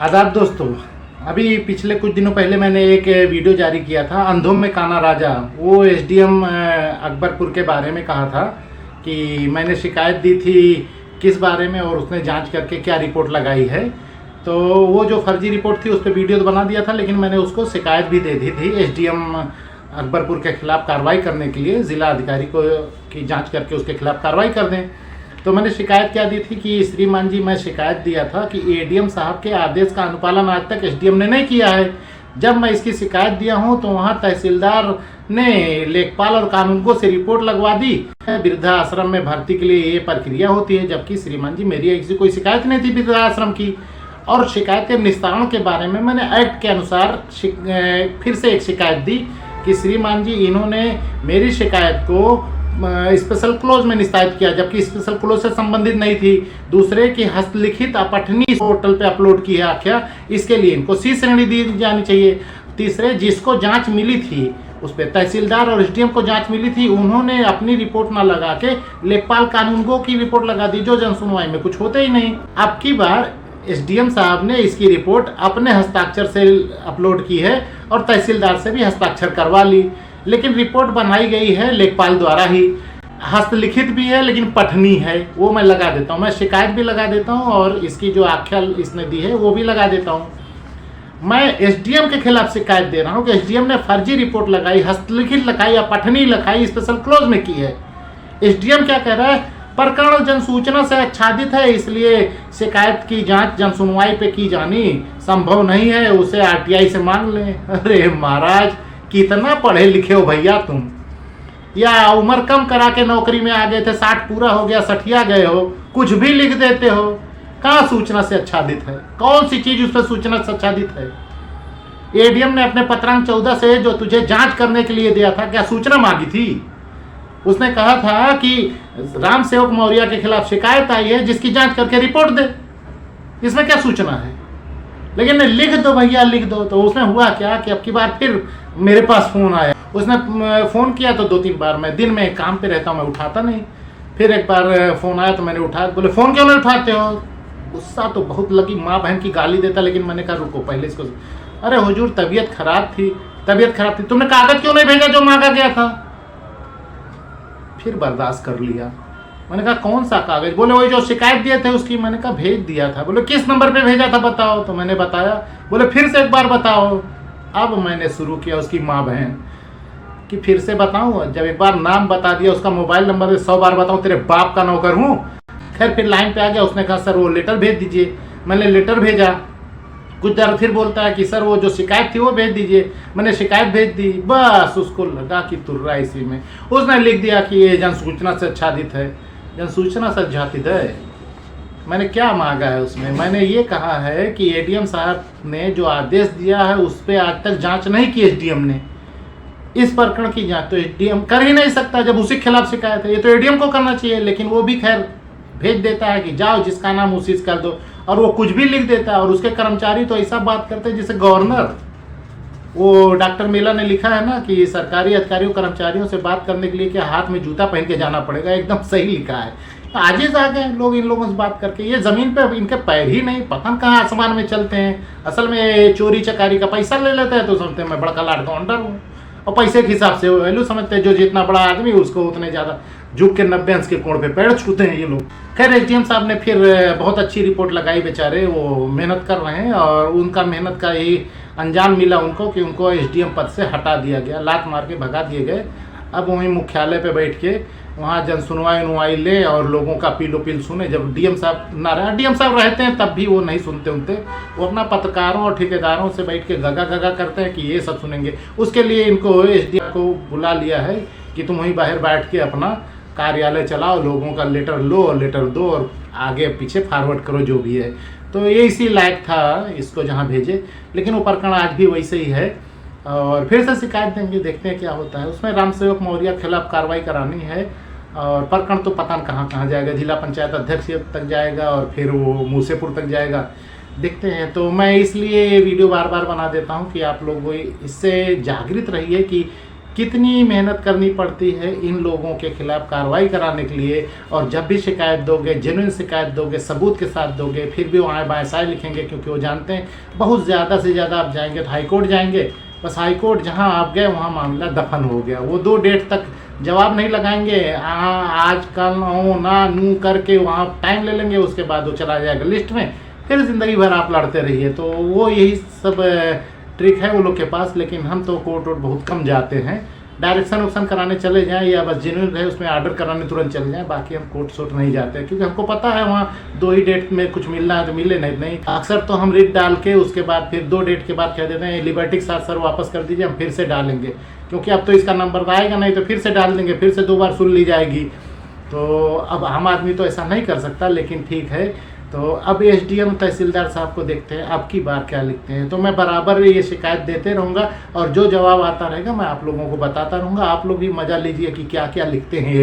आदाब दोस्तों। अभी पिछले कुछ दिनों पहले मैंने एक वीडियो जारी किया था, अंधों में काना राजा। वो एसडीएम अकबरपुर के बारे में कहा था कि मैंने शिकायत दी थी किस बारे में और उसने जांच करके क्या रिपोर्ट लगाई है। तो वो जो फर्जी रिपोर्ट थी उस पर वीडियो तो बना दिया था, लेकिन मैंने उसको शिकायत भी दे दी थी एसडीएम अकबरपुर के खिलाफ कार्रवाई करने के लिए, ज़िला अधिकारी को की जांच करके उसके खिलाफ कार्रवाई कर दें। तो मैंने शिकायत क्या दी थी कि श्रीमान जी, मैं शिकायत दिया था कि एडीएम साहब के आदेश का अनुपालन आज तक एसडीएम ने नहीं किया है। जब मैं इसकी शिकायत दिया हूं तो वहां तहसीलदार ने लेखपाल और कानूनगो से रिपोर्ट लगवा दी। वृद्धाश्रम में भर्ती के लिए ये प्रक्रिया होती है, जबकि श्रीमान जी मेरी ऐसी कोई शिकायत नहीं थी वृद्धाश्रम की। और शिकायत के निस्तारण के बारे में मैंने एक्ट के अनुसार फिर से एक शिकायत दी कि श्रीमान जी इन्होंने मेरी शिकायत को स्पेशल क्लोज में निस्तारित किया, जबकि स्पेशल क्लोज से संबंधित नहीं थी। दूसरे की हस्तलिखित अपठनी पोर्टल पे अपलोड की है आख्या, इसके लिए इनको सी श्रेणी दी जानी चाहिए। तीसरे, जिसको जांच मिली थी उस पर तहसीलदार और एसडीएम को जांच मिली थी, उन्होंने अपनी रिपोर्ट ना लगा के लेखपाल कानूनगो की रिपोर्ट लगा दी, जो जनसुनवाई में कुछ होते ही नहीं। अब की बार एसडीएम साहब ने इसकी रिपोर्ट अपने हस्ताक्षर से अपलोड की है और तहसीलदार से भी हस्ताक्षर करवा ली, लेकिन रिपोर्ट बनाई गई है लेखपाल द्वारा ही, हस्तलिखित भी है लेकिन पठनी है। वो मैं लगा देता हूँ, मैं शिकायत भी लगा देता हूँ और इसकी जो आख्या इसने दी है वो भी लगा देता हूँ। मैं एसडीएम के खिलाफ शिकायत दे रहा हूँ कि एसडीएम ने फर्जी रिपोर्ट लगाई, हस्तलिखित लगाई या पठनी लगाई, स्पेशल क्लोज में की है। एसडीएम क्या कह रहा है, प्रकरण जनसूचना से आच्छादित है, इसलिए शिकायत की जांच जनसुनवाई पे की जानी संभव नहीं है, उसे आरटीआई से मांग लें। अरे महाराज, कितना पढ़े लिखे हो भैया तुम, या उम्र कम करा के नौकरी में आ गए थे, 60 पूरा हो गया, 60 गए हो, कुछ भी लिख देते हो। कहाँ सूचना से आच्छादित है? कौन सी चीज उस पर सूचना से आच्छादित है? एडीएम ने अपने पत्रांक 14 से जो तुझे जांच करने के लिए दिया था, क्या सूचना मांगी थी? उसने कहा था कि राम सेवक मौर्य के खिलाफ शिकायत आई है, जिसकी जांच करके रिपोर्ट दे। इसमें क्या सूचना है? लेकिन लिख दो भैया, लिख दो। तो उसने हुआ क्या कि अब की बार फिर मेरे पास फोन आया। उसने फोन किया तो 2-3 बार, मैं दिन में काम पे रहता हूँ, मैं उठाता नहीं। फिर एक बार फोन आया तो मैंने उठाया, बोले फोन क्यों नहीं उठाते हो? गुस्सा तो बहुत लगी, माँ बहन की गाली देता, लेकिन मैंने कहा रुको पहले इसको। अरे हुजूर, तबीयत खराब थी, तुमने कागज क्यों नहीं भेजा जो मांगा गया था? फिर बर्दाश्त कर लिया। मैंने कहा कौन सा कागज? बोले वही जो शिकायत दिए थे उसकी। मैंने कहा भेज दिया था। बोले किस नंबर पे भेजा था बताओ। तो मैंने बताया। बोले फिर से एक बार बताओ। अब मैंने शुरू किया उसकी माँ बहन कि फिर से बताऊं। जब एक बार नाम बता दिया, उसका मोबाइल नंबर 100 बार बताऊं, तेरे बाप का नौकर हूं। खैर फिर लाइन पे आ गया। उसने कहा सर वो लेटर भेज दीजिए। मैंने लेटर भेजा। कुछ देर फिर बोलता है कि सर वो जो शिकायत थी वो भेज दीजिए। मैंने शिकायत भेज दी। बस उसको लगा कि तुर्रा इसी में। उसने लिख दिया कि ये जनसूचना से आच्छादित है। जनसूचना से आच्छादित है? मैंने क्या मांगा है उसमें? मैंने ये कहा है कि एडीएम साहब ने जो आदेश दिया है उस पर आज तक जांच नहीं की एसडीएम ने। इस प्रकरण की जांच तो एसडीएम कर ही नहीं सकता जब उसी के खिलाफ शिकायत है। ये तो एडीएम को करना चाहिए, लेकिन वो भी खैर भेज देता है कि जाओ जिसका नाम उसी से कर दो, और वो कुछ भी लिख देता है। और उसके कर्मचारी तो ऐसा बात करते हैं जैसे गवर्नर। वो डॉक्टर मेला ने लिखा है ना कि सरकारी अधिकारियों कर्मचारियों से बात करने के लिए क्या हाथ में जूता पहन के जाना पड़ेगा। एकदम सही लिखा है। आजिज आ गए लोग इन लोगों से बात करके। ये जमीन पे इनके पैर ही नहीं, पता नहीं कहाँ आसमान में चलते हैं। असल में चोरी चकारी का पैसा ले लेते हैं तो समझते हैं मैं बड़का लाड काउंटर हूँ, और पैसे के हिसाब से वैल्यू समझते हैं। जो जितना बड़ा आदमी उसको उतने ज़्यादा झुक के 90 अंश के कोण पे पैर छूते हैं ये लोग। खैर एसडीएम साहब ने फिर बहुत अच्छी रिपोर्ट लगाई। बेचारे वो मेहनत कर रहे हैं और उनका मेहनत का यही अंजाम मिला उनको कि उनको एसडीएम पद से हटा दिया गया, लात मार के भगा दिए गए। अब वहीं मुख्यालय पे बैठ के वहाँ जनसुनवाई ले और लोगों का अपील सुने। जब डीएम साहब ना रहे, डीएम साहब रहते हैं तब भी वो नहीं सुनते उनते। वो अपना पत्रकारों और ठेकेदारों से बैठ के गगा करते हैं कि ये सब सुनेंगे। उसके लिए इनको एसडीएम को बुला लिया है कि तुम वहीं बाहर बैठ के अपना कार्यालय चलाओ, लोगों का लेटर लो और लेटर दो और आगे पीछे फॉरवर्ड करो जो भी है। तो ये इसी लायक था इसको जहाँ भेजे, लेकिन वो प्रकरण आज भी वैसे ही है और फिर से शिकायत देंगे, देखते हैं क्या होता है। उसमें राम सेवक मौर्य के खिलाफ कार्रवाई करानी है और प्रकरण तो पता नहीं कहाँ जाएगा। जिला पंचायत अध्यक्ष तक जाएगा और फिर वो मूसेपुर तक जाएगा, देखते हैं। तो मैं इसलिए ये वीडियो बार बार बना देता हूँ कि आप लोग इससे जागृत रहिए कि कितनी मेहनत करनी पड़ती है इन लोगों के खिलाफ कार्रवाई कराने के लिए। और जब भी शिकायत दोगे, जेन्युइन शिकायत दोगे, सबूत के साथ दोगे, फिर भी वहाँ बाएं साए लिखेंगे, क्योंकि वो जानते हैं बहुत ज़्यादा से ज़्यादा आप जाएंगे तो हाई कोर्ट जाएंगे, बस हाई कोर्ट जहाँ आप गए वहाँ मामला दफन हो गया। वो 2 डेट तक जवाब नहीं लगाएंगे, आज कल ना नू करके वहाँ टाइम ले लेंगे, उसके बाद वो चला जाएगा लिस्ट में, फिर ज़िंदगी भर आप लड़ते रहिए। तो वो यही सब ट्रिक है वो लोग के पास। लेकिन हम तो कोर्ट वोट बहुत कम जाते हैं, डायरेक्शन वक्शन कराने चले जाएं या बस जेन्युइन है उसमें आर्डर कराने तुरंत चले जाएं, बाकी हम कोर्ट शोट नहीं जाते, क्योंकि हमको पता है वहाँ 2 ही डेट में कुछ मिलना है तो मिले, नहीं अक्सर तो हम रिट डाल के उसके बाद फिर 2 डेट के बाद कह देते हैं लिबर्टी के साथ सर वापस कर दीजिए, हम फिर से डालेंगे, क्योंकि अब तो इसका नंबर आएगा नहीं तो फिर से डाल देंगे, फिर से 2 बार सुन ली जाएगी। तो अब हम आदमी तो ऐसा नहीं कर सकता, लेकिन ठीक है। तो अब एसडीएम तहसीलदार साहब को देखते हैं अब की बार क्या लिखते हैं। तो मैं बराबर ये शिकायत देते रहूँगा और जो जवाब आता रहेगा मैं आप लोगों को बताता रहूँगा। आप लोग भी मज़ा लीजिए कि क्या क्या लिखते हैं ये।